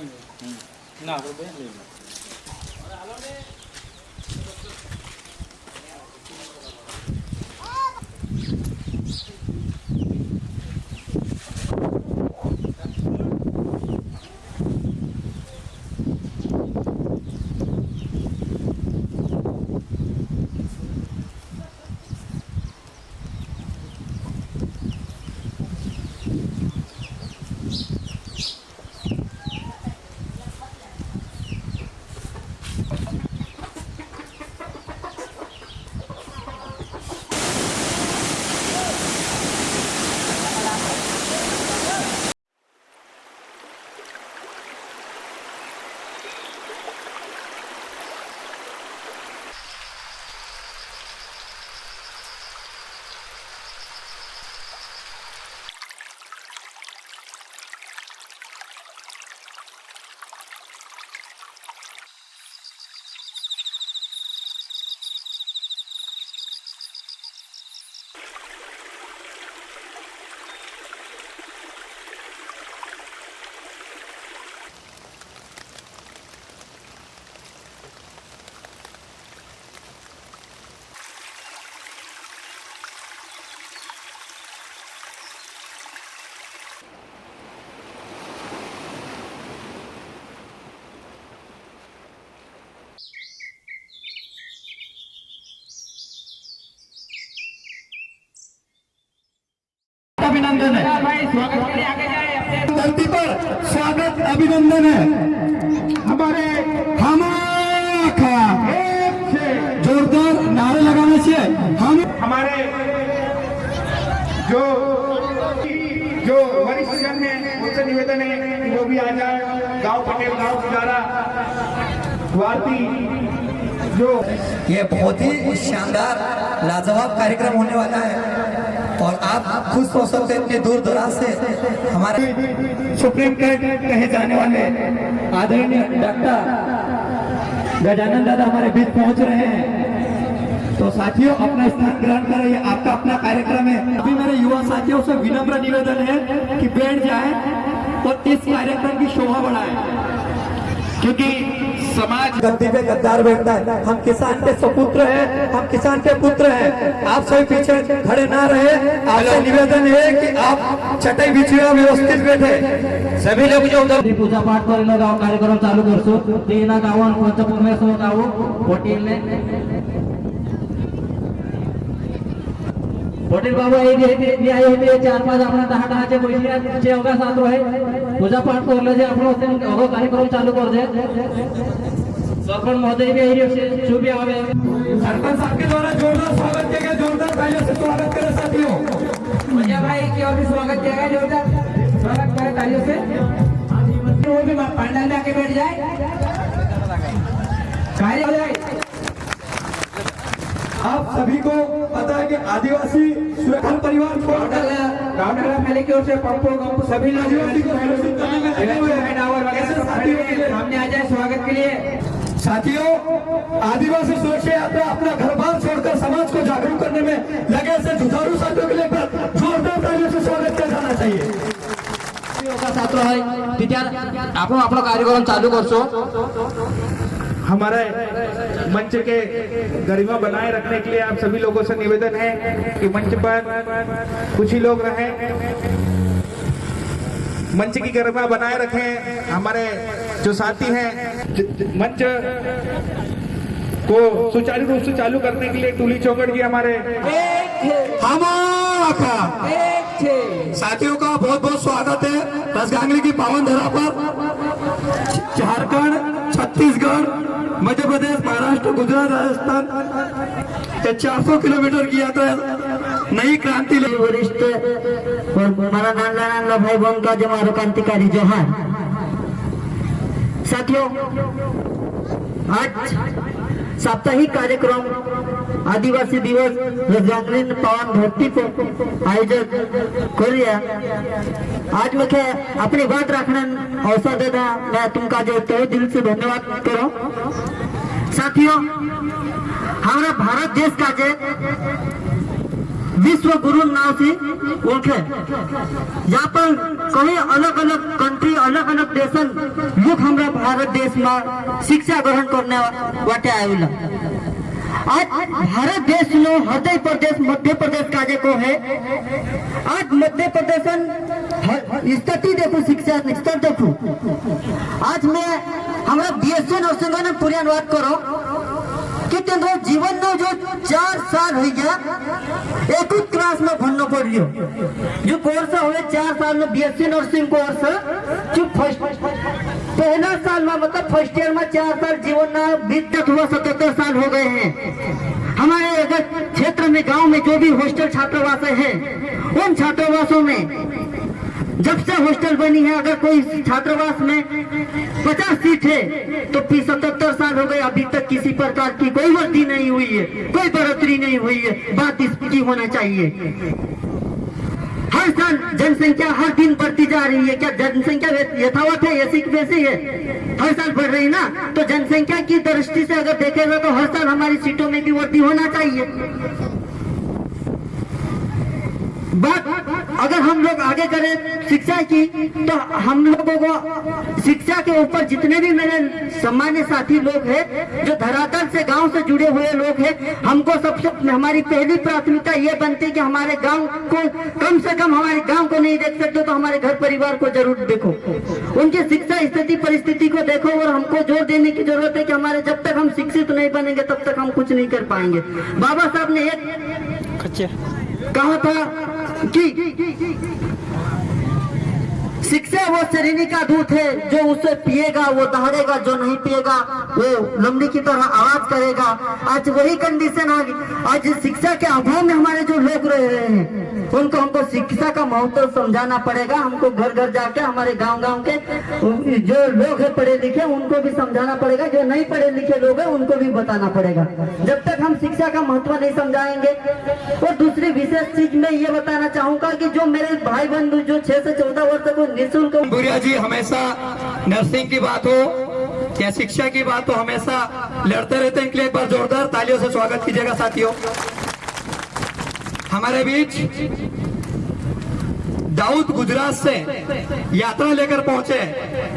ना तो बेन ले अभिनंदन है भाई, स्वागत के लिए आगे जाए। अपने धरती पर स्वागत अभिनंदन है। हमारे हमारा जोरदार नारे लगाने से हम हमारे जो वरिष्ठ जन है उनसे निवेदन है कि वो भी आ जाए। गांव पटेल, गांव गुजारा, वारती जो ये बहुत ही शानदार लाजवाब कार्यक्रम होने वाला है और आप खुश हो सकते हैं इतने दूर दराज से हमारे सुप्रीम कोर्ट कहे जाने वाले आदरणीय डॉक्टर गजानन दादा हमारे बीच पहुंच रहे हैं। तो साथियों अपना स्थान ग्रहण करें, ये आपका अपना कार्यक्रम है। अभी मेरे युवा साथियों से विनम्र निवेदन है कि बैठ जाए और इस कार्यक्रम की शोभा बढ़ाए, क्योंकि समाज गद्दी पे गद्दार बैठता है। हम किसान के सपुत्र हैं, हम किसान के पुत्र हैं। आप सभी पीछे खड़े ना रहे। आपसे निवेदन है कि आप चटाई बिछिया व्यवस्थित बैठे। सभी लोग जो उधर पूजा पाठ करेलो गाव कार्यक्रम चालू करसो। तेना गावन पंचपरमेश्वर गाव पोटील पोटील बाबा ये आए होते 4-5 अपना 10-10चे पैसे चे अवघा साथ रहे पूजा पाठ करले जे आपण अगो कार्यक्रम चालू कर दे। सरपंच महोदय भी आई शुभ आवे। सरपंच साहब के द्वारा जोरदार स्वागत किया गया। जोरदार तालियों से स्वागत करें साथियों। भैया भाई की और भी स्वागत किया गया। जोरदार स्वागत करें तालियों से। वो भी पंडाल में आके बैठ जाए। कार्य हो जाए। आप सभी को पता है कि आदिवासी सुरक्षा परिवार गाँव मेले की ओर से पंपो गंपो सभी लोग सामने आ जाए स्वागत के लिए। साथियों, आदिवासी सुरक्षा यात्रा अपना घर बार छोड़कर समाज को जागरूक करने में लगे ऐसे जुझारू साथियों के लिए जोरदार तालियों से स्वागत किया जाना चाहिए। छात्र है तिथ्यार आपण आपला कार्यक्रम चालू करसो। हमारे मंच के गरिमा बनाए रखने के लिए आप सभी लोगों से निवेदन है कि मंच पर कुछ ही लोग रहें, मंच की गरिमा बनाए रखें। हमारे जो साथी हैं मंच को सुचारू रूप से चालू करने के लिए टूली चौकड़ जी हमारे हमारा साथियों का बहुत बहुत स्वागत है रसगांगली की पावन धरा पर। झारखंड, छत्तीसगढ़, मध्य प्रदेश, महाराष्ट्र, गुजरात, राजस्थान, ये 400 किलोमीटर की यात्रा नई क्रांति ले। वरिष्ठ और हमारा नाना भाई बहन का जमारो क्रांतिकारी जोहार। साथियों, आज साप्ताहिक कार्यक्रम आदिवासी दिवस रजांगलीन पावन धरती पर आयोजित कर रिया। आज मुझे अपनी बात रखने अवसर देना मैं तुमका जो तहे दिल से धन्यवाद करो। साथियों, हमारा भारत देश का जे विश्व गुरु नाव से ओळखे। यहाँ पर कई अलग अलग कंट्री अलग अलग देशन लोग हमारा भारत देश में शिक्षा ग्रहण करने वाटे आयुला। आज भारत देश नो हृदय प्रदेश मध्य प्रदेश का को है। आज मध्य प्रदेश स्थिति देखो, शिक्षा स्तर देखो। आज मैं हमारा बीएससी नर्सिंग ने पूरी अनुवाद करो कि तेरे जीवन में जो 4 साल हो गया एक क्लास में भरना पड़ लियो। जो कोर्स हुए 4 साल में बीएससी नर्सिंग कोर्स जो पहला साल में मतलब फर्स्ट ईयर में 4 साल जीवन में बीत तक हुआ 77 साल हो गए हैं। हमारे अगर क्षेत्र में गांव में जो भी हॉस्टल छात्रावास है उन छात्रावासों में जब से हॉस्टल बनी है अगर कोई छात्रावास में 50 सीट है तो 77 साल हो गए अभी तक किसी प्रकार की कोई वृद्धि नहीं हुई है, कोई बढ़ोतरी नहीं हुई है। बात इसकी होना चाहिए। हर साल जनसंख्या हर दिन बढ़ती जा रही है। क्या जनसंख्या यथावत है ऐसी वैसी है? हर साल बढ़ रही ना। तो जनसंख्या की दृष्टि से अगर देखेगा तो हर साल हमारी सीटों में भी वृद्धि होना चाहिए। बात अगर हम लोग आगे करें शिक्षा की तो हम लोगों को शिक्षा के ऊपर जितने भी मेरे सम्मानित साथी लोग हैं जो धरातल से गांव से जुड़े हुए लोग हैं, हमको सबसे हमारी पहली प्राथमिकता ये बनती है कि हमारे गांव को कम से कम हमारे गांव को नहीं देख सकते तो हमारे घर परिवार को जरूर देखो, उनकी शिक्षा स्थिति परिस्थिति को देखो। और हमको जोर देने की जरूरत है कि हमारे जब तक हम शिक्षित नहीं बनेंगे तब तक हम कुछ नहीं कर पाएंगे। बाबा साहब ने एक कहा था कि शिक्षा वो शरीर का दूध है, जो उसे पिएगा वो दहाड़ेगा, जो नहीं पिएगा वो लंबी की तरह आवाज करेगा। आज वही कंडीशन आ गई। आज शिक्षा के अभाव में हमारे जो लोग रह रहे हैं उनको हमको शिक्षा का महत्व समझाना पड़ेगा। हमको घर घर जाके हमारे गांव के जो लोग हैं पढ़े लिखे उनको भी समझाना पड़ेगा, जो नहीं पढ़े लिखे लोग हैं उनको भी बताना पड़ेगा। जब तक हम शिक्षा का महत्व नहीं समझाएंगे। और दूसरी विशेष चीज मैं ये बताना चाहूंगा कि जो मेरे भाई बंधु जो 6 से 14 वर्ष को निःशुल्क बुरिया जी हमेशा नर्सिंग की बात हो या शिक्षा की बात हो हमेशा लड़ते रहते हैं। इनके लिए एक बार जोरदार तालियों से स्वागत कीजिएगा साथियों। हमारे बीच दाऊद गुजरात से यात्रा लेकर पहुंचे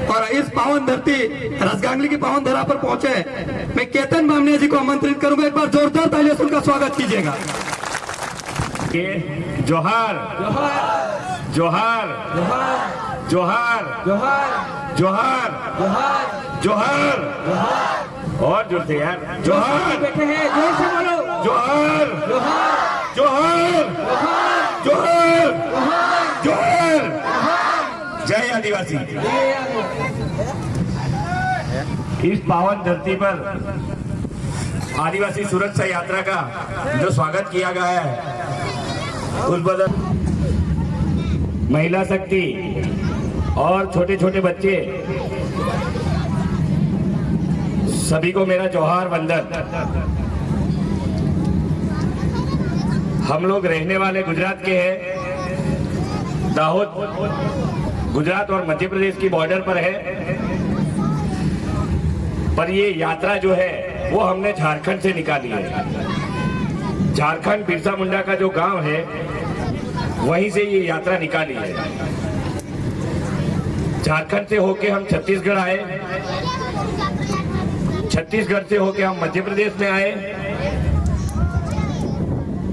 और इस पावन धरती रसगांगली की पावन धरा पर पहुंचे। मैं केतन बामनिया जी को आमंत्रित करूंगा, एक बार जोरदार तालियों से उनका स्वागत कीजिएगा। जोहार जोहार जोहार जोहार जोहार जोहार और जोर से यार जोहार बैठे हैं, जोर से बोलो जोहार जोहार जोहार जोहार। जय आदिवासी। इस पावन धरती पर आदिवासी सुरक्षा यात्रा का जो स्वागत किया गया है उस बदल महिला शक्ति और छोटे छोटे बच्चे सभी को मेरा जोहार वंदन। हम लोग रहने वाले गुजरात के हैं। दाहोद गुजरात और मध्य प्रदेश की बॉर्डर पर है, पर ये यात्रा जो है वो हमने झारखंड से निकाली है। झारखंड बिरसा मुंडा का जो गांव है वहीं से ये यात्रा निकाली है। झारखंड से होके हम छत्तीसगढ़ आए, छत्तीसगढ़ से होके हम मध्य प्रदेश में आए।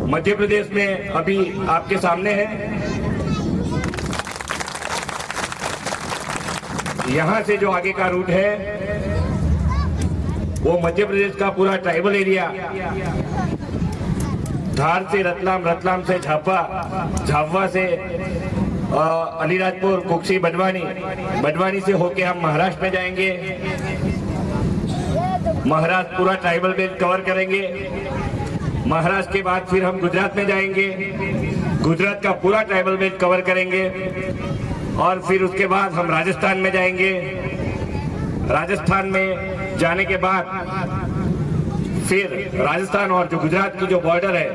मध्य प्रदेश में अभी आपके सामने है। यहां से जो आगे का रूट है वो मध्य प्रदेश का पूरा ट्राइबल एरिया, धार से रतलाम, रतलाम से झापा, झापा से अलीराजपुर, कुक्सी, बडवानी, बडवानी से होके हम महाराष्ट्र में जाएंगे। महाराष्ट्र पूरा ट्राइबल बेल्ट कवर करेंगे। महाराष्ट्र के बाद फिर हम गुजरात में जाएंगे, गुजरात का पूरा ट्राइबल बेल्ट कवर करेंगे। और फिर उसके बाद हम राजस्थान में जाएंगे। राजस्थान में जाने के बाद फिर राजस्थान और जो गुजरात की जो बॉर्डर है,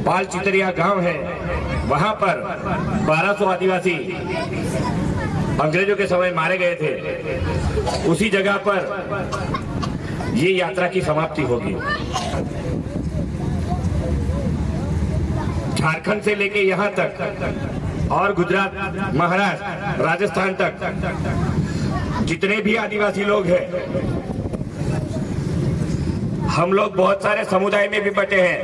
पाल चितरिया गांव है, वहां पर 1200 आदिवासी अंग्रेजों के समय मारे गए थे। उसी जगह पर ये यात्रा की समाप्ति होगी। झारखंड से लेके यहाँ तक और गुजरात, महाराष्ट्र, राजस्थान तक जितने भी आदिवासी लोग हैं, हम लोग बहुत सारे समुदाय में भी बटे हैं।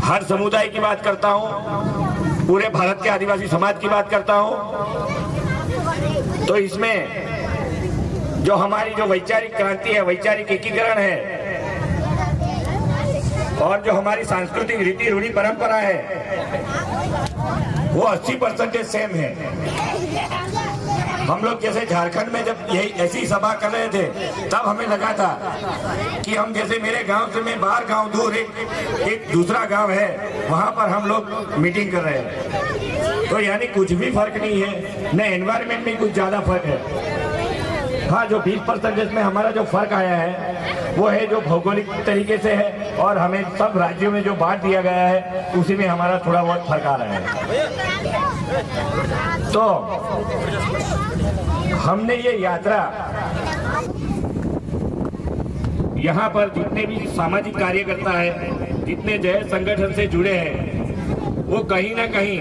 हर समुदाय की बात करता हूँ, पूरे भारत के आदिवासी समाज की बात करता हूँ, तो इसमें जो हमारी जो वैचारिक क्रांति है, वैचारिक एकीकरण है, और जो हमारी सांस्कृतिक रीति रूढ़ी परंपरा है, वो 80% सेम है। हम लोग जैसे झारखंड में जब यही ऐसी सभा कर रहे थे, तब हमें लगा था कि हम जैसे मेरे गांव से मैं बाहर गांव दूर एक दूसरा गांव है, वहां पर हम लोग मीटिंग कर रहे हैं। तो यानी कुछ भी फर्क नहीं है, न एनवायरमेंट में कुछ ज्यादा फर्क है। हाँ, जो 20% में हमारा जो फर्क आया है वो है जो भौगोलिक तरीके से है, और हमें सब राज्यों में जो बांट दिया गया है उसी में हमारा थोड़ा बहुत फर्क आ रहा है। तो हमने ये यात्रा यहाँ पर जितने भी सामाजिक कार्यकर्ता है, जितने जय संगठन से जुड़े हैं, वो कहीं ना कहीं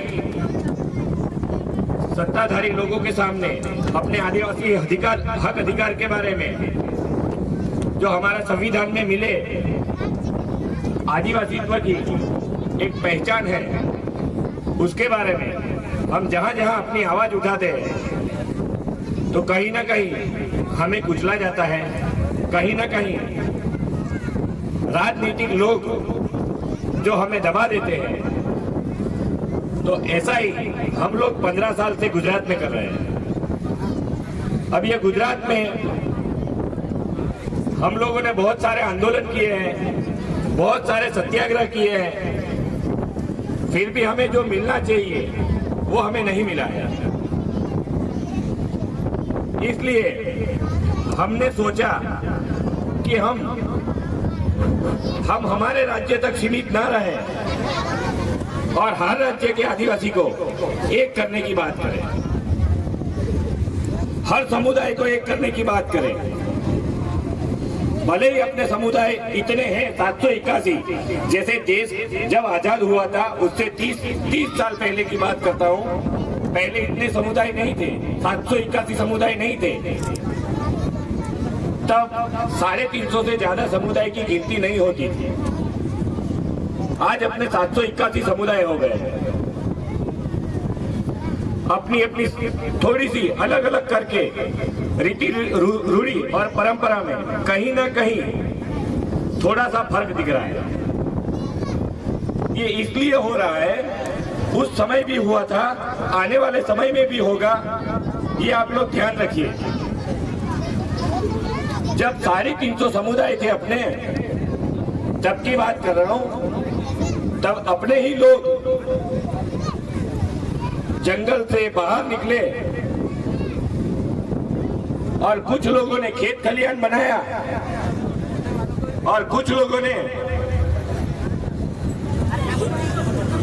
सत्ताधारी लोगों के सामने अपने आदिवासी हक अधिकार के बारे में, जो हमारा संविधान में मिले आदिवासीत्व की एक पहचान है, उसके बारे में हम जहां जहां अपनी आवाज उठाते हैं, तो कहीं ना कहीं हमें कुचला जाता है। कहीं ना कहीं राजनीतिक लोग जो हमें दबा देते हैं। तो ऐसा ही हम लोग 15 साल से गुजरात में कर रहे हैं। अब ये गुजरात में हम लोगों ने बहुत सारे आंदोलन किए हैं, बहुत सारे सत्याग्रह किए हैं, फिर भी हमें जो मिलना चाहिए वो हमें नहीं मिला है। इसलिए हमने सोचा कि हम हमारे राज्य तक सीमित ना रहे और हर राज्य के आदिवासी को एक करने की बात करें, हर समुदाय को एक करने की बात करें। भले ही अपने समुदाय इतने हैं 781, जैसे देश जब आजाद हुआ था उससे 30 साल पहले की बात करता हूँ, पहले इतने समुदाय नहीं थे, 781 समुदाय नहीं थे। तब 350 से ज्यादा समुदाय की गिनती नहीं होती थी। आज अपने 781 समुदाय हो गए। अपनी अपनी थोड़ी सी अलग अलग करके रीति रूढ़ी और परंपरा में कहीं ना कहीं थोड़ा सा फर्क दिख रहा है। ये इसलिए हो रहा है, उस समय भी हुआ था, आने वाले समय में भी होगा, ये आप लोग ध्यान रखिए। जब 350 समुदाय थे अपने, तब की बात कर रहा हूं, तब अपने ही लोग जंगल से बाहर निकले और कुछ लोगों ने खेत खलिहान बनाया और कुछ लोगों ने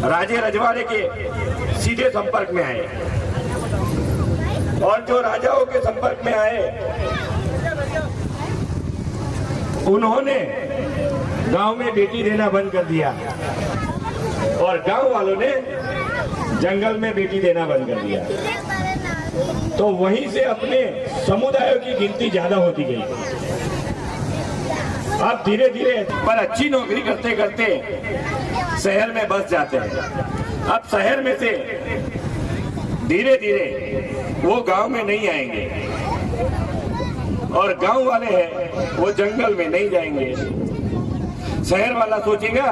राजे रजवाड़े के सीधे संपर्क में आए, और जो राजाओं के संपर्क में आए उन्होंने गांव में बेटी देना बंद कर दिया और गांव वालों ने जंगल में बेटी देना बंद कर दिया। तो वहीं से अपने समुदायों की गिनती ज्यादा होती गई। अब धीरे धीरे पर अच्छी नौकरी करते करते शहर में बस जाते हैं। अब शहर में से धीरे धीरे वो गांव में नहीं आएंगे और गांव वाले हैं वो जंगल में नहीं जाएंगे। शहर वाला सोचेगा,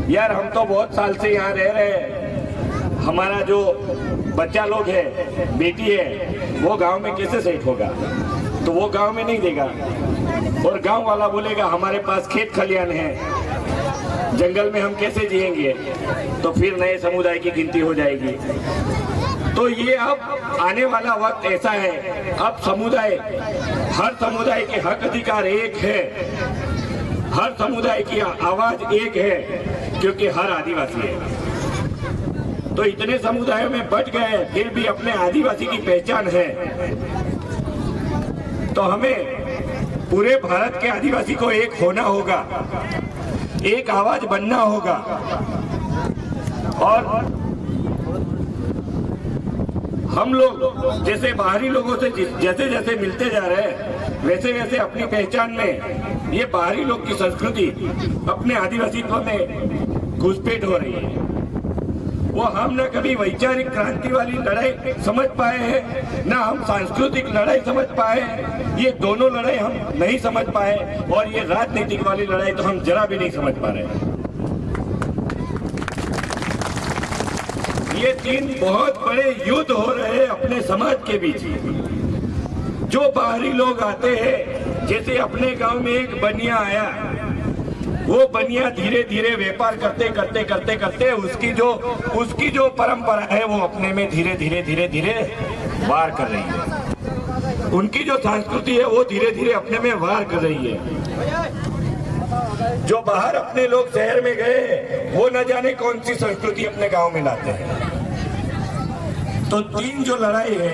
यार हम तो बहुत साल से यहाँ रह रहे हैं, हमारा जो बच्चा लोग है, बेटी है, वो गांव में कैसे सेट होगा, तो वो गांव में नहीं देगा। और गांव वाला बोलेगा हमारे पास खेत खलिहान है, जंगल में हम कैसे जिएंगे, तो फिर नए समुदाय की गिनती हो जाएगी। तो ये अब आने वाला वक्त ऐसा है, अब समुदाय, हर समुदाय के हक अधिकार एक है, हर समुदाय की आवाज एक है, क्योंकि हर आदिवासी है। तो इतने समुदायों में बट गए, फिर भी अपने आदिवासी की पहचान है। तो हमें पूरे भारत के आदिवासी को एक होना होगा। एक आवाज बनना होगा। और हम लोग जैसे बाहरी लोगों से जैसे जैसे मिलते जा रहे हैं, वैसे वैसे अपनी पहचान में ये बाहरी लोग की संस्कृति अपने आदिवासीत्व में घुसपैठ हो रही है। वो हम न कभी वैचारिक क्रांति वाली लड़ाई समझ पाए हैं, ना हम सांस्कृतिक लड़ाई समझ पाए हैं। ये दोनों लड़ाई हम नहीं समझ पाए, और ये राजनीतिक वाली लड़ाई तो हम जरा भी नहीं समझ पा रहे हैं। ये तीन बहुत बड़े युद्ध हो रहे हैं अपने समाज के बीच। जो बाहरी लोग आते हैं, जैसे अपने गांव में एक बनिया आया, वो बनिया धीरे धीरे व्यापार करते करते करते करते उसकी जो परंपरा है वो अपने में धीरे धीरे धीरे धीरे वार कर रही है। उनकी जो संस्कृति है वो धीरे धीरे अपने में वार कर रही है। जो बाहर अपने लोग शहर में गए, वो न जाने कौन सी संस्कृति अपने गांव में लाते हैं। तो तीन जो लड़ाई है,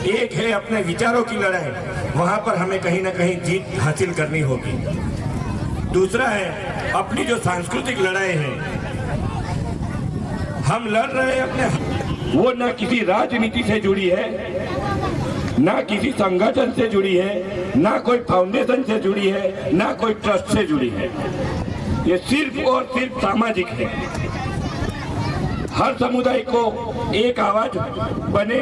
एक है अपने विचारों की लड़ाई, वहां पर हमें कहीं ना कहीं जीत हासिल करनी होगी। दूसरा है अपनी जो सांस्कृतिक लड़ाई है, हम लड़ रहे हैं अपने, वो ना किसी राजनीति से जुड़ी है, ना किसी संगठन से जुड़ी है, ना कोई फाउंडेशन से जुड़ी है, ना कोई ट्रस्ट से जुड़ी है। ये सिर्फ और सिर्फ सामाजिक है। हर समुदाय को एक आवाज बने,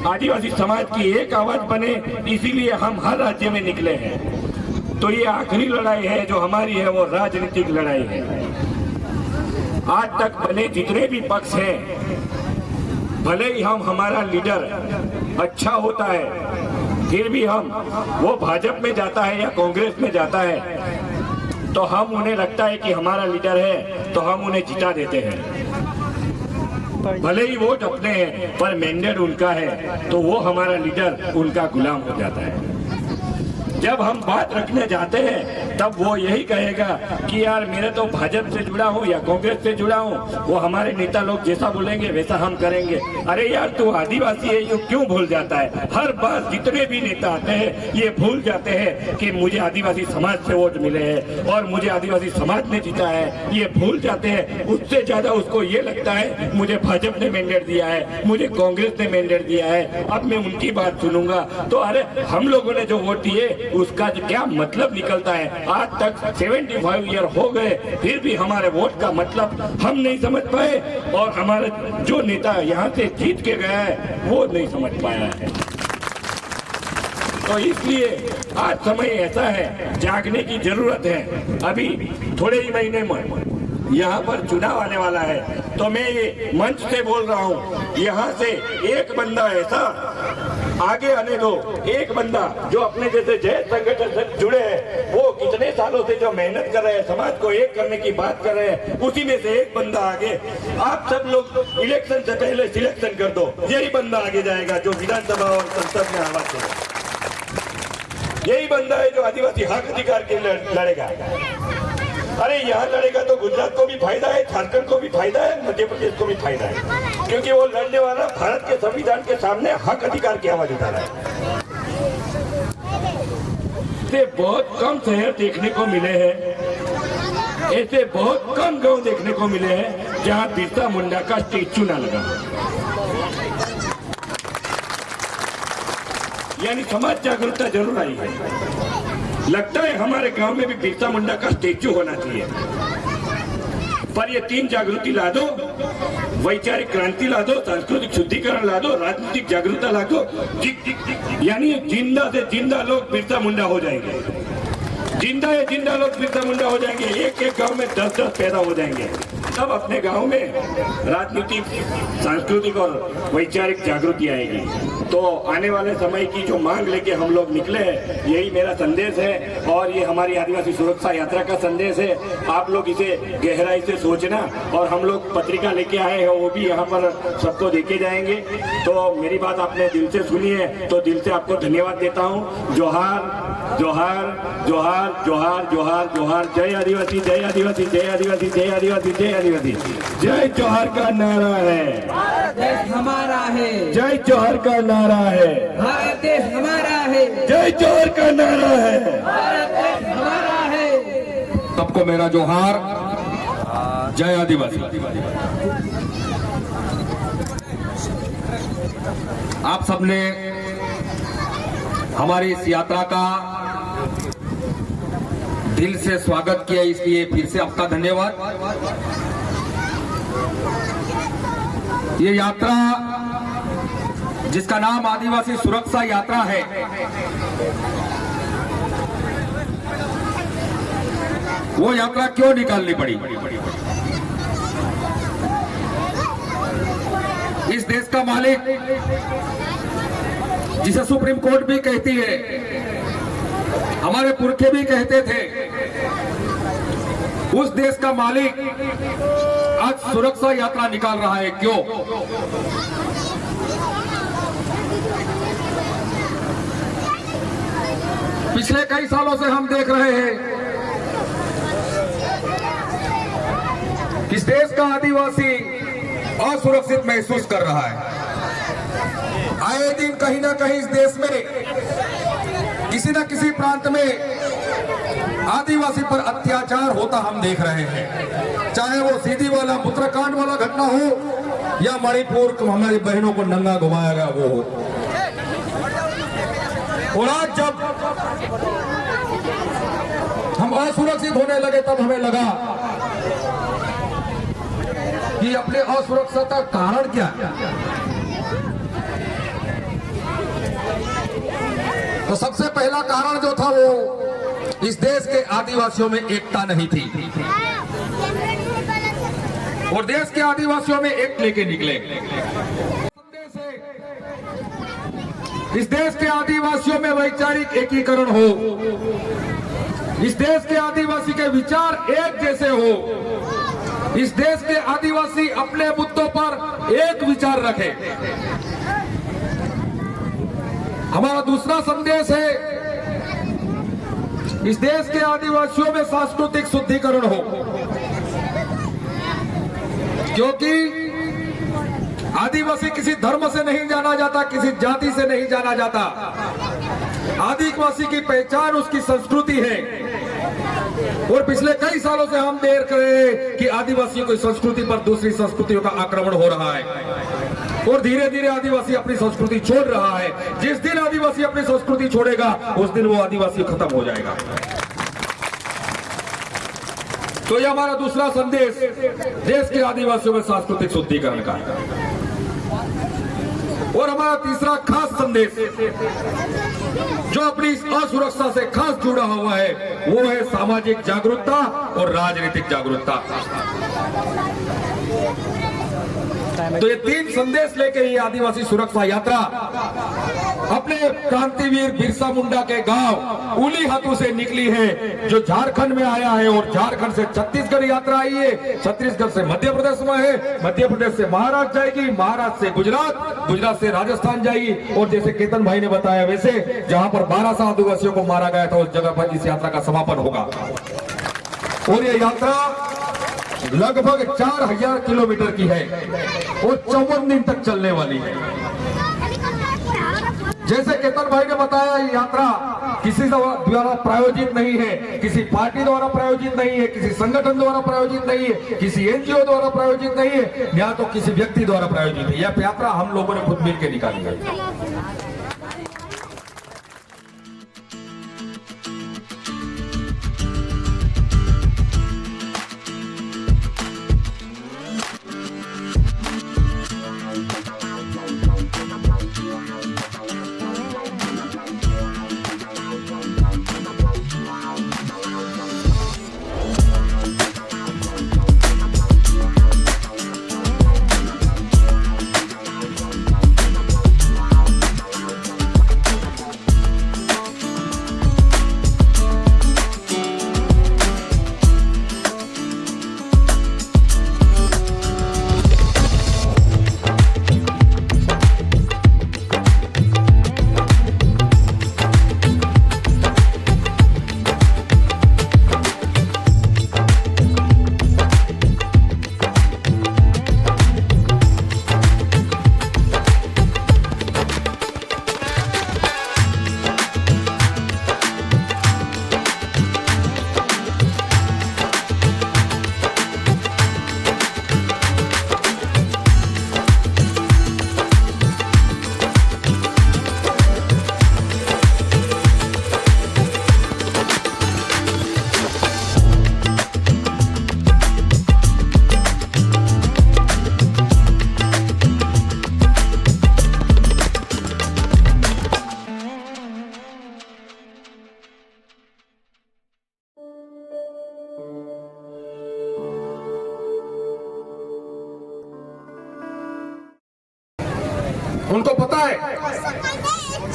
आदिवासी समाज की एक आवाज बने, इसीलिए हम हर राज्य में निकले हैं। तो ये आखिरी लड़ाई है जो हमारी है, वो राजनीतिक लड़ाई है। आज तक बने जितने भी पक्ष हैं, भले ही हमारा लीडर अच्छा होता है, फिर भी वो भाजपा में जाता है या कांग्रेस में जाता है, तो हम उन्हें लगता है कि हमारा लीडर है, तो हम उन्हें जिता देते हैं। भले ही वोट अपने हैं, पर मैंडेट उनका है, तो वो हमारा लीडर उनका गुलाम हो जाता है। जब हम बात रखने जाते हैं, तब वो यही कहेगा कि यार मेरे तो भाजपा से जुड़ा हूँ या कांग्रेस से जुड़ा हूँ, वो हमारे नेता लोग जैसा बोलेंगे वैसा हम करेंगे। अरे यार तू आदिवासी है, ये क्यों भूल जाता है? हर बार जितने भी नेता आते हैं, ये भूल जाते हैं कि मुझे आदिवासी समाज से वोट मिले हैं और मुझे आदिवासी समाज ने जीता है। ये भूल जाते हैं। उससे ज्यादा उसको ये लगता है मुझे भाजपा ने मैंडेट दिया है, मुझे कांग्रेस ने मैंडेट दिया है, अब मैं उनकी बात सुनूंगा। तो अरे हम लोगों ने जो वोट दिए उसका क्या मतलब निकलता है? आज तक 75 ईयर हो गए, फिर भी हमारे वोट का मतलब हम नहीं समझ पाए, और हमारे जो नेता यहाँ से जीत के गया है वो नहीं समझ पाया है। तो इसलिए आज समय ऐसा है, जागने की जरूरत है। अभी थोड़े ही महीने में यहाँ पर चुनाव आने वाला है, तो मैं ये मंच से बोल रहा हूँ, यहाँ से एक बंदा ऐसा आगे आने दो, एक बंदा जो अपने जैसे जय संगठन से जुड़े हैं, वो कितने सालों से जो मेहनत कर रहे हैं, समाज को एक करने की बात कर रहे हैं, उसी में से एक बंदा आगे। आप सब लोग इलेक्शन से पहले सिलेक्शन कर दो, यही बंदा आगे जाएगा जो विधानसभा और संसद में आवाज देगा। यही बंदा है जो आदिवासी हक अधिकार के लिए लड़ेगा। अरे यहाँ लड़ेगा तो गुजरात को भी फायदा है, झारखंड को भी फायदा है, मध्य प्रदेश को भी फायदा है, क्योंकि वो लड़ने वाला भारत के संविधान के सामने हक अधिकार की आवाज उठा रहा है। ऐसे बहुत कम शहर देखने को मिले हैं, ऐसे बहुत कम गांव देखने को मिले हैं जहाँ बिरसा मुंडा का स्टेचू ना लगा। यानी समाज जागरूकता जरूर आई है। लगता है हमारे गांव में भी बिरसा मुंडा का स्टेचू होना चाहिए। पर ये तीन जागृति ला दो, वैचारिक क्रांति ला दो, सांस्कृतिक शुद्धिकरण ला दो, राजनीतिक जागरूकता ला दो, यानी जिंदा से जिंदा लोग बिरसा मुंडा हो जाएंगे। जिंदा है जिंदा लोग बिरसा मुंडा हो जाएंगे। एक एक गांव में 10-10 पैदा हो जाएंगे। तब अपने गांव में राजनीतिक, सांस्कृतिक और वैचारिक जागृति आएगी। तो आने वाले समय की जो मांग लेके हम लोग निकले हैं, यही मेरा संदेश है, और ये हमारी आदिवासी सुरक्षा यात्रा का संदेश है। आप लोग इसे गहराई से सोचना, और हम लोग पत्रिका लेके आए हैं, वो भी यहाँ पर सबको देके जाएंगे। तो मेरी बात आपने दिल से सुनी है, तो दिल से आपको धन्यवाद देता हूँ। जोहार जोहार जोहार जोहार जोहार जोहार। जय आदिवासी, जय आदिवासी, जय आदिवासी, जय आदिवासी, जय आदिवासी। जय जोहार का नारा है, भारत देश हमारा है। जय जोहार का नारा है, भारत देश हमारा है। जय जोहार का नारा है, भारत देश हमारा है। सबको मेरा जोहार। जय आदिवासी। आप सबने हमारी इस यात्रा का दिल से स्वागत किया, इसलिए फिर से आपका धन्यवाद। ये यात्रा जिसका नाम आदिवासी सुरक्षा यात्रा है, वो यात्रा क्यों निकालनी पड़ी? इस देश का मालिक, जिसे सुप्रीम कोर्ट भी कहती है, हमारे पुरखे भी कहते थे, उस देश का मालिक आज सुरक्षा यात्रा निकाल रहा है। क्यों? पिछले कई सालों से हम देख रहे हैं इस देश का आदिवासी असुरक्षित महसूस कर रहा है। आए दिन कहीं ना कहीं इस देश में किसी न किसी प्रांत में आदिवासी पर अत्याचार होता हम देख रहे हैं, चाहे वो सीधी वाला उत्तराखंड वाला घटना हो या मणिपुर हमारी बहनों को नंगा घुमाया गया वो हो। और आज जब हम असुरक्षित होने लगे तब हमें लगा कि अपने असुरक्षा का कारण क्या है। तो सबसे पहला कारण जो था वो इस देश के आदिवासियों में एकता नहीं थी, और देश के आदिवासियों में एक लेके निकले। इस देश के आदिवासियों में वैचारिक एकीकरण हो, इस देश के आदिवासी के विचार एक जैसे हो, इस देश के आदिवासी अपने मुद्दों पर एक विचार रखे। हमारा दूसरा संदेश है, इस देश के आदिवासियों में सांस्कृतिक शुद्धिकरण हो, क्योंकि आदिवासी किसी धर्म से नहीं जाना जाता, किसी जाति से नहीं जाना जाता। आदिवासी की पहचान उसकी संस्कृति है, और पिछले कई सालों से हम देख रहे हैं कि आदिवासियों की संस्कृति पर दूसरी संस्कृतियों का आक्रमण हो रहा है, और धीरे धीरे आदिवासी अपनी संस्कृति छोड़ रहा है। जिस दिन आदिवासी अपनी संस्कृति छोड़ेगा उस दिन वो आदिवासी खत्म हो जाएगा। तो ये हमारा दूसरा संदेश देश के आदिवासियों में सांस्कृतिक शुद्धिकरण का है। और हमारा तीसरा खास संदेश जो अपनी इस असुरक्षा से खास जुड़ा हुआ है, वो है सामाजिक जागरूकता और राजनीतिक जागरूकता। तो ये तीन संदेश लेके ये आदिवासी सुरक्षा यात्रा अपने क्रांतिवीर बिरसा मुंडा के गांव उली हाथों से निकली है, जो झारखंड में आया है, और झारखंड से छत्तीसगढ़ यात्रा आई है, छत्तीसगढ़ से मध्य प्रदेश में है, मध्य प्रदेश से महाराष्ट्र जाएगी, महाराष्ट्र से गुजरात, गुजरात से राजस्थान जाएगी। और जैसे केतन भाई ने बताया, वैसे जहां पर 1200 आदिवासियों को मारा गया था, उस जगह पर इस यात्रा का समापन होगा। और ये यात्रा लगभग 4000 किलोमीटर की है और 54 दिन तक चलने वाली है। जैसे केतन भाई ने बताया, ये यात्रा किसी द्वारा प्रायोजित नहीं है, किसी पार्टी द्वारा प्रायोजित नहीं है, किसी संगठन द्वारा प्रायोजित नहीं है, किसी एनजीओ द्वारा प्रायोजित नहीं है, या तो किसी व्यक्ति द्वारा प्रायोजित है। यह यात्रा हम लोगों ने खुद मिलकर निकाली है।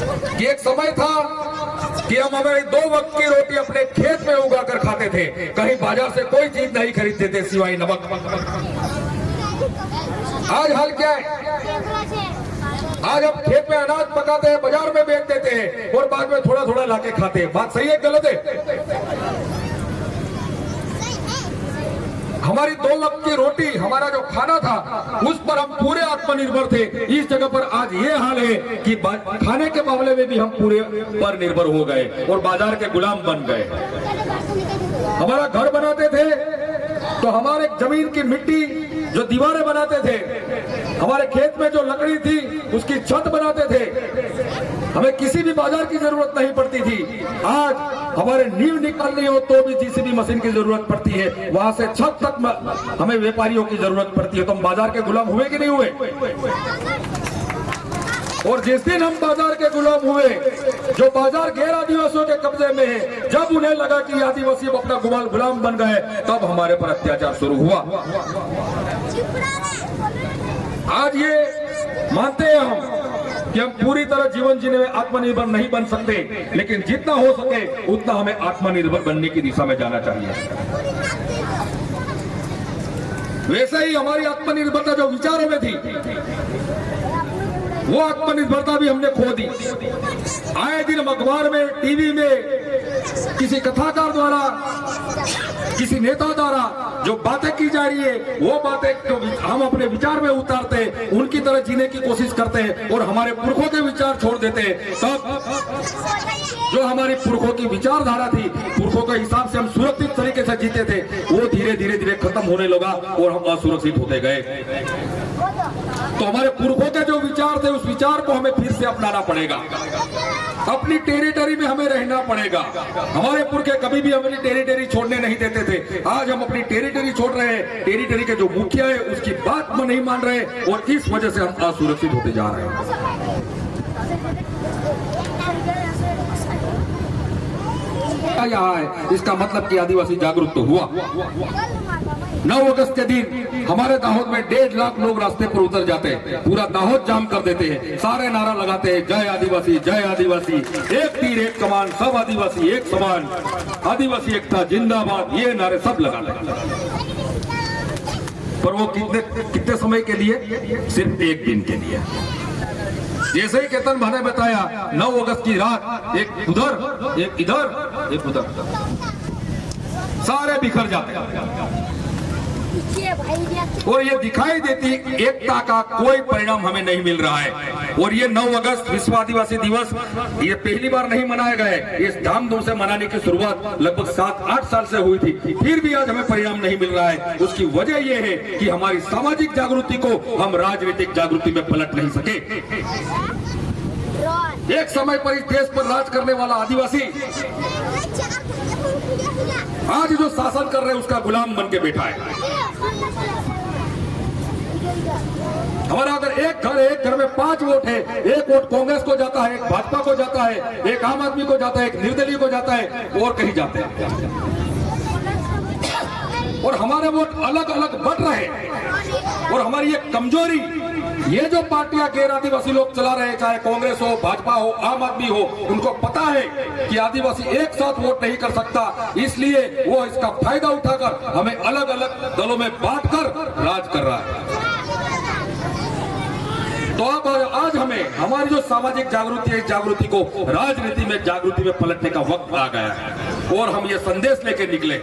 कि एक समय था कि हम हमारी 2 वक्त की रोटी अपने खेत में उगाकर खाते थे, कहीं बाजार से कोई चीज नहीं खरीदते थे सिवाय नमक। आज हाल क्या है? आज हम खेत में अनाज पकाते हैं, बाजार में बेच देते हैं और बाद में थोड़ा थोड़ा लाके खाते हैं। बात सही है गलत है? हमारी 2 वक्त की रोटी, हमारा जो खाना था, उस पर हम पूरे आत्मनिर्भर थे। इस जगह पर आज ये हाल है कि खाने के मामले में भी हम पूरे पर निर्भर हो गए और बाजार के गुलाम बन गए। हमारा घर बनाते थे तो हमारे जमीन की मिट्टी जो दीवारें बनाते थे, हमारे खेत में जो लकड़ी थी उसकी छत बनाते थे, हमें किसी भी बाजार की जरूरत नहीं पड़ती थी। आज हमारे नींव निकालनी हो तो भी जीसीबी मशीन की जरूरत पड़ती है, वहां से छत तक हमें व्यापारियों की जरूरत पड़ती है। तो हम बाजार के गुलाम हुए कि नहीं हुए? और जिस दिन हम बाजार के गुलाम हुए, जो बाजार गैर आदिवासियों के कब्जे में है, जब उन्हें लगा कि आदिवासी अपना गुलाम बन गए, तब हमारे पर अत्याचार शुरू हुआ। आज ये मानते हैं हम कि हम पूरी तरह जीवन जीने में आत्मनिर्भर नहीं बन सकते, लेकिन जितना हो सके उतना हमें आत्मनिर्भर बनने की दिशा में जाना चाहिए। वैसे ही हमारी आत्मनिर्भरता जो विचारों में थी, वो आत्मनिर्भरता भी हमने खो दी। आए दिन अखबार में, टीवी में किसी कथाकार द्वारा, किसी नेता द्वारा जो बातें की जा रही है, वो बातें तो हम अपने विचार में उतारते हैं, उनकी तरह जीने की कोशिश करते हैं और हमारे पुरखों के विचार छोड़ देते हैं। तब जो हमारी पुरखों की विचारधारा थी, पुरखों के हिसाब से हम सुरक्षित तरीके से जीते थे, वो धीरे धीरे खत्म होने लगा और हम असुरक्षित होते गए। तो हमारे पुरखों के जो विचार थे, उस विचार को हमें फिर से अपनाना पड़ेगा। अपनी टेरिटरी में हमें रहना पड़ेगा। हमारे पुरखे कभी भी अपनी टेरिटरी छोड़ने नहीं देते थे। आज हम अपनी टेरिटरी छोड़ रहे हैं, टेरिटरी के जो मुखिया है उसकी बात में नहीं मान रहे और इस वजह से हम असुरक्षित होते जा रहे हैं। यहाँ है, इसका मतलब कि आदिवासी जागरूक तो हुआ। 9 अगस्त के दिन हमारे दाहोद में 1.5 लाख लोग रास्ते पर उतर जाते हैं, पूरा दाहोद जाम कर देते हैं, सारे नारा लगाते हैं, जय आदिवासी, जय आदिवासी, एक तीर एक कमान, सब आदिवासी एक समान, आदिवासी एकता जिंदाबाद, ये नारे सब लगाते हैं। पर वो कितने समय के लिए? सिर्फ 1 दिन के लिए। जैसे ही केतन भाई ने बताया, 9 अगस्त की रात एक उधर, एक इधर, एक उधर, सारे बिखर जाते हैं और ये दिखाई देती एकता का कोई परिणाम हमें नहीं मिल रहा है। और ये 9 अगस्त विश्व आदिवासी दिवस ये पहली बार नहीं मनाया गया है। इस धामधूम से मनाने की शुरुआत लगभग 7-8 साल से हुई थी, फिर भी आज हमें परिणाम नहीं मिल रहा है। उसकी वजह यह है कि हमारी सामाजिक जागृति को हम राजनीतिक जागृति में पलट नहीं सके। एक समय पर इस देश पर राज करने वाला आदिवासी आज जो शासन कर रहे हैं उसका गुलाम बन के बैठा है। हमारा अगर एक घर में 5 वोट है, 1 वोट कांग्रेस को जाता है, एक भाजपा को जाता है, एक आम आदमी को जाता है, एक निर्दलीय को जाता है और कहीं जाते हैं, और हमारे वोट अलग अलग बढ़ रहे हैं। और हमारी ये कमजोरी, ये जो पार्टियां गैर आदिवासी लोग चला रहे हैं, चाहे कांग्रेस हो, भाजपा हो, आम आदमी हो, उनको पता है कि आदिवासी एक साथ वोट नहीं कर सकता, इसलिए वो इसका फायदा उठाकर हमें अलग अलग दलों में बांटकर राज कर रहा है। तो अब आज हमें हमारी जो सामाजिक जागृति है, इस जागृति को राजनीति में जागृति में पलटने का वक्त आ गया है और हम ये संदेश लेके निकले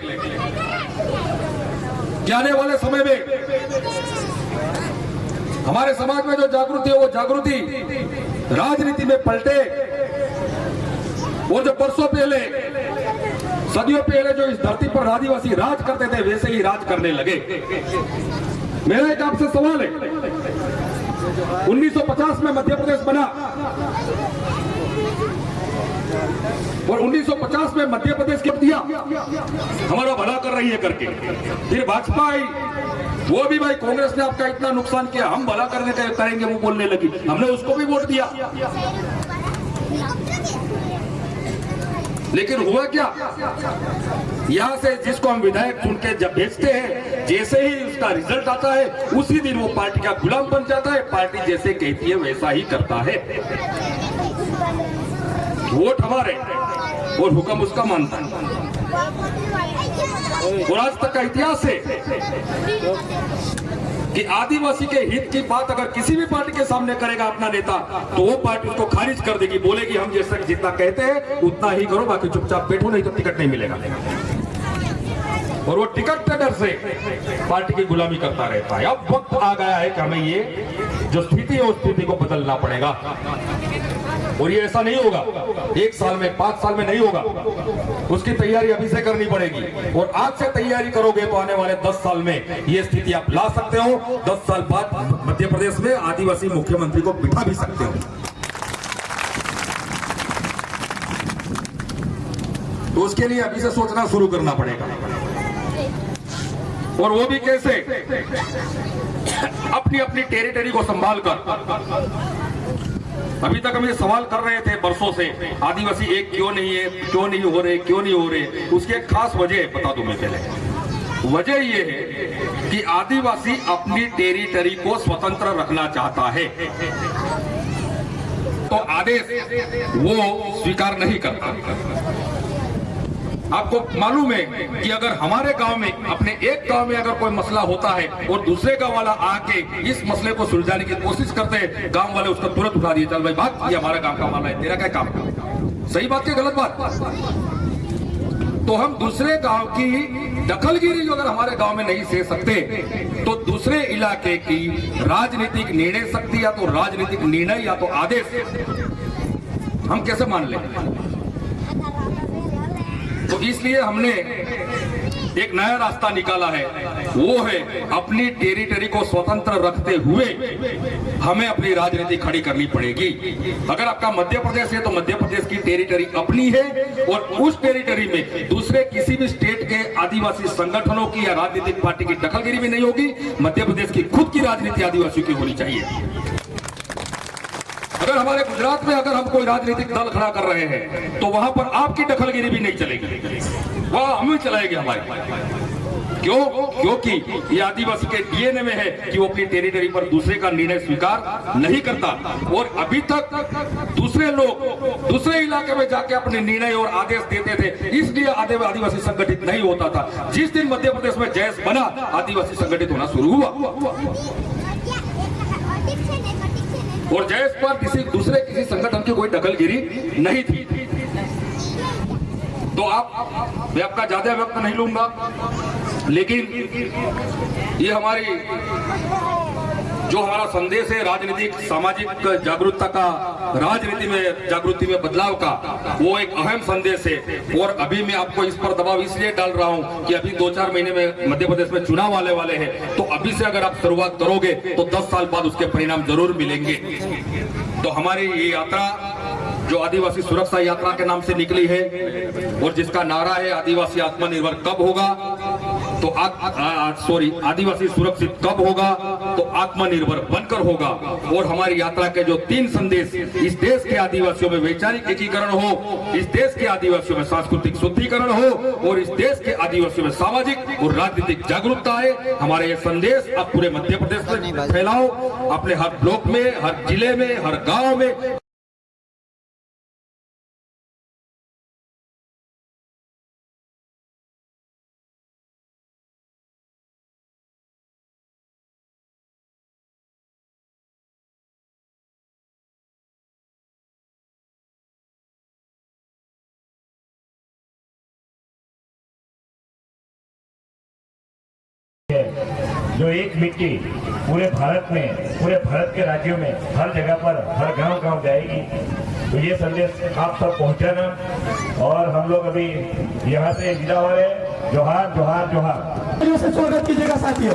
कि आने वाले समय में हमारे समाज में जो जागृति है, वो जागृति राजनीति में पलटे और जो बरसों पहले, सदियों पहले जो इस धरती पर आदिवासी राज करते थे, वैसे ही राज करने लगे। मेरा एक आपसे सवाल है, 1950 में मध्य प्रदेश बना और 1950 में मध्य प्रदेश के दिया हमारा भला कर रही है करके, फिर भाजपा आई, वो भी भाई कांग्रेस ने आपका इतना नुकसान किया, हम भला करने का करेंगे वो बोलने लगी, हमने उसको भी वोट दिया। लेकिन हुआ क्या, यहाँ से जिसको हम विधायक चुन के जब भेजते हैं, जैसे ही उसका रिजल्ट आता है उसी दिन वो पार्टी का गुलाम बन जाता है, पार्टी जैसे कहती है वैसा ही करता है। वोट हमारे और हुक्म उसका मानता है। और आज तक का इतिहास है कि आदिवासी के हित की बात अगर किसी भी पार्टी के सामने करेगा अपना नेता, तो वो पार्टी उसको खारिज कर देगी, बोलेगी हम जैसा जितना कहते हैं उतना ही करो, बाकी चुपचाप बैठो, नहीं तो टिकट नहीं मिलेगा। और वो टिकट के डर से पार्टी की गुलामी करता रहता है। अब वक्त आ गया है कि हमें ये जो स्थिति है उस स्थिति को बदलना पड़ेगा। और ये ऐसा नहीं होगा 1 साल में, 5 साल में नहीं होगा, उसकी तैयारी अभी से करनी पड़ेगी। और आज से तैयारी करोगे तो आने वाले 10 साल में ये स्थिति आप ला सकते हो। 10 साल बाद मध्य प्रदेश में आदिवासी मुख्यमंत्री को बिठा भी सकते हो। तो उसके लिए अभी से सोचना शुरू करना पड़ेगा। और वो भी कैसे? अपनी अपनी टेरिटरी को संभाल कर। अभी तक हम ये सवाल कर रहे थे बरसों से, आदिवासी एक क्यों नहीं है, क्यों नहीं हो रहे, क्यों नहीं हो रहे। उसकी एक खास वजह बता दूं मैं पहले। वजह ये है कि आदिवासी अपनी टेरिटरी को स्वतंत्र रखना चाहता है, तो आदेश वो स्वीकार नहीं करता। आपको मालूम है कि अगर हमारे गांव में, अपने एक गांव में अगर कोई मसला होता है और दूसरे गांव वाला आके इस मसले को सुलझाने की कोशिश करते हैं, गांव वाले उसका तुरंत उठा दिए, चल भाई भाग, ये हमारा गांव का मामला है, तेरा क्या काम? सही बात है गलत बात? तो हम दूसरे गांव की दखलगिरी जो अगर हमारे गांव में नहीं सह सकते, तो दूसरे इलाके की राजनीतिक निर्णय शक्ति या तो राजनीतिक निर्णय या तो आदेश हम कैसे मान लें? तो इसलिए हमने एक नया रास्ता निकाला है, वो है अपनी टेरिटरी को स्वतंत्र रखते हुए हमें अपनी राजनीति खड़ी करनी पड़ेगी। अगर आपका मध्य प्रदेश है तो मध्य प्रदेश की टेरिटरी अपनी है, और उस टेरिटरी में दूसरे किसी भी स्टेट के आदिवासी संगठनों की या राजनीतिक पार्टी की दखलगिरी भी नहीं होगी। मध्य प्रदेश की खुद की राजनीति आदिवासियों की होनी चाहिए। अगर हमारे गुजरात में अगर हम कोई राजनीतिक दल खड़ा कर रहे हैं तो वहां पर आपकी दखलगिरी भी नहीं चलेगी, वह हम ही चलाएंगे हमारे। क्यों? क्योंकि ये आदिवासी के डीएनए में है कि वो अपनी टेरिटरी पर दूसरे का निर्णय स्वीकार नहीं करता। और अभी तक दूसरे लोग दूसरे इलाके में जाके अपने निर्णय और आदेश देते थे, इसलिए आदिवासी संगठित नहीं होता था। जिस दिन मध्य प्रदेश में जैस बना, आदिवासी संगठित होना शुरू हुआ। और जैस पर किसी संगठन की कोई दखलगिरी नहीं थी। तो मैं आपका ज्यादा वक्त नहीं लूंगा, लेकिन ये जो हमारा संदेश है राजनीतिक सामाजिक जागरूकता का, जागृति में बदलाव का, वो एक अहम संदेश है। और अभी मैं आपको इस पर दबाव इसलिए डाल रहा हूं कि अभी 2-4 महीने में मध्य प्रदेश में चुनाव आने वाले हैं, तो अभी से अगर आप शुरुआत करोगे तो 10 साल बाद उसके परिणाम जरूर मिलेंगे। तो हमारी ये यात्रा जो आदिवासी सुरक्षा यात्रा के नाम से निकली है और जिसका नारा है आदिवासी आत्मनिर्भर कब होगा, तो आदिवासी सुरक्षित कब होगा, तो आत्मनिर्भर बनकर होगा। और हमारी यात्रा के जो 3 संदेश, इस देश के आदिवासियों में वैचारिक एकीकरण हो, इस देश के आदिवासियों में सांस्कृतिक शुद्धिकरण हो, और इस देश के आदिवासियों में सामाजिक और राजनीतिक जागरूकता है। हमारे ये संदेश आप पूरे मध्य प्रदेश में फैलाओ, अपने हर ब्लॉक में, हर जिले में, हर गांव में। जो एक मिट्टी पूरे भारत के राज्यों में हर जगह पर, हर गांव जाएगी। तो ये संदेश आप तक पहुंचाना। और हम लोग अभी यहाँ से विदा हो रहे हैं। जोहार जोहार जोहार। स्वागत कीजिएगा साथियों।